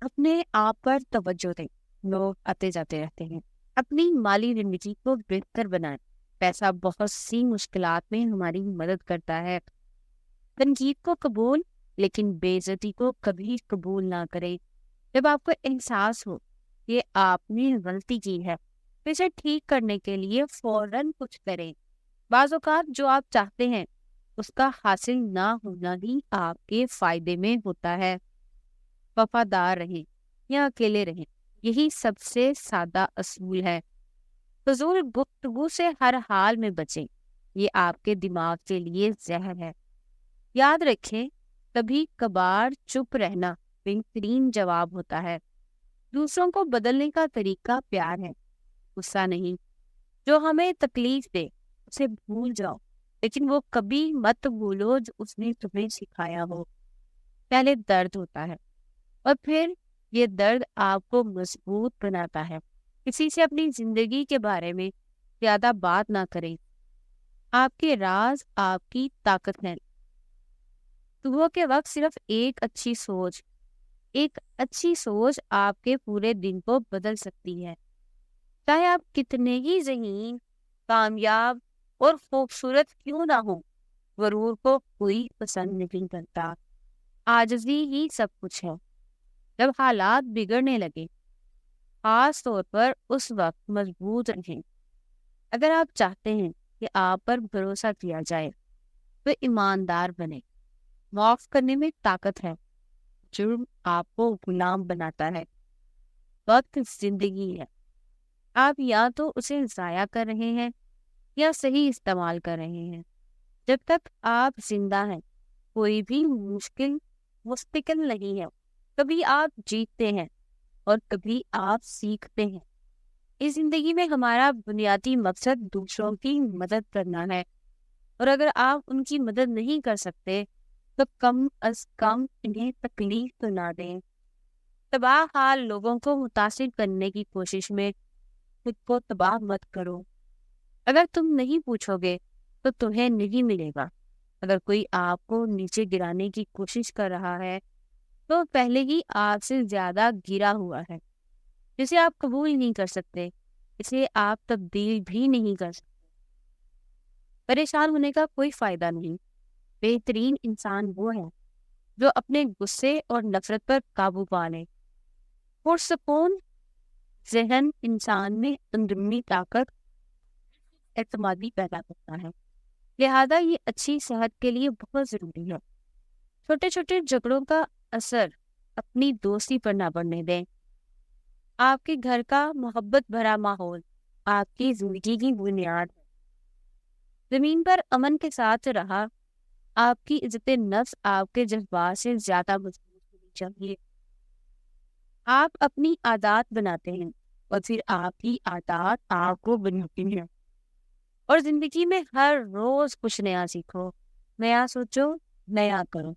اپنے آپ پر توجہ دیں۔ لوگ آتے جاتے رہتے ہیں۔ اپنی مالی زندگی کو بہتر بنائیں۔ پیسہ بہت سی مشکلات میں ہماری مدد کرتا ہے۔ تنقید کو قبول لیکن بے عزتی کو کبھی قبول نہ کریں۔ جب آپ کو احساس ہو کہ آپ نے غلطی کی ہے تو اسے ٹھیک کرنے کے لیے فوراً کچھ کریں۔ بعض اوقات جو آپ چاہتے ہیں اس کا حاصل نہ ہونا ہی آپ کے فائدے میں ہوتا ہے۔ وفادار رہیں یا اکیلے رہیں، یہی سب سے سادہ اصول ہے۔ فضول گفتگو سے ہر حال میں بچیں، یہ آپ کے دماغ کے لیے زہر ہے۔ یاد رکھیں، کبھی کبھار چپ رہنا بہترین جواب ہوتا ہے۔ دوسروں کو بدلنے کا طریقہ پیار ہے، غصہ نہیں۔ جو ہمیں تکلیف دے اسے بھول جاؤ، لیکن وہ کبھی مت بھولو جو اس نے تمہیں سکھایا ہو۔ پہلے درد ہوتا ہے اور پھر یہ درد آپ کو مضبوط بناتا ہے۔ کسی سے اپنی زندگی کے بارے میں زیادہ بات نہ کریں۔ آپ کے راز آپ کی طاقت ہے۔ صبح کے وقت صرف ایک اچھی سوچ آپ کے پورے دن کو بدل سکتی ہے۔ چاہے آپ کتنے ہی ذہین، کامیاب اور خوبصورت کیوں نہ ہو، غرور کو کوئی پسند نہیں کرتا۔ عاجزی ہی سب کچھ ہے۔ جب حالات بگڑنے لگے، خاص طور پر اس وقت مضبوط رہیں۔ اگر آپ چاہتے ہیں کہ آپ پر بھروسہ کیا جائے تو ایماندار بنیں۔ معاف کرنے میں طاقت ہے۔ جرم آپ کو غلام بناتا ہے۔ وقت زندگی ہے، آپ یا تو اسے ضائع کر رہے ہیں یا صحیح استعمال کر رہے ہیں۔ جب تک آپ زندہ ہیں کوئی بھی مشکل مستقل نہیں ہے۔ کبھی آپ جیتتے ہیں اور کبھی آپ سیکھتے ہیں۔ اس زندگی میں ہمارا بنیادی مقصد دوسروں کی مدد کرنا ہے، اور اگر آپ ان کی مدد نہیں کر سکتے تو کم از کم انہیں تکلیف تو نہ دیں۔ تباہ حال لوگوں کو متاثر کرنے کی کوشش میں خود کو تباہ مت کرو۔ اگر تم نہیں پوچھو گے تو تمہیں نہیں ملے گا۔ اگر کوئی آپ کو نیچے گرانے کی کوشش کر رہا ہے تو پہلے ہی آپ سے زیادہ گرا ہوا ہے۔ جسے آپ قبول نہیں کر سکتے اسے آپ تبدیل بھی نہیں کر سکتے۔ پریشان ہونے کا کوئی فائدہ نہیں۔ بہترین انسان وہ ہے جو اپنے غصے اور نفرت پر قابو پا لے۔ پرسکون ذہن انسان میں اندرونی طاقت، اعتمادی پیدا کرتا ہے۔ لہذا یہ اچھی صحت کے لیے بہت ضروری ہے۔ چھوٹے چھوٹے جھگڑوں کا اثر اپنی دوستی پر نہ پڑنے دیں۔ آپ کے گھر کا محبت بھرا ماحول آپ کی زندگی کی بنیاد ہے۔ زمین پر امن کے ساتھ رہا۔ آپ کی عزت نفس آپ کے جذبات سے زیادہ مضبوط ہونی چاہیے۔ آپ اپنی عادات بناتے ہیں اور پھر آپ کی عادات آپ کو بناتی ہیں۔ اور زندگی میں ہر روز کچھ نیا سیکھو، نیا سوچو، نیا کرو۔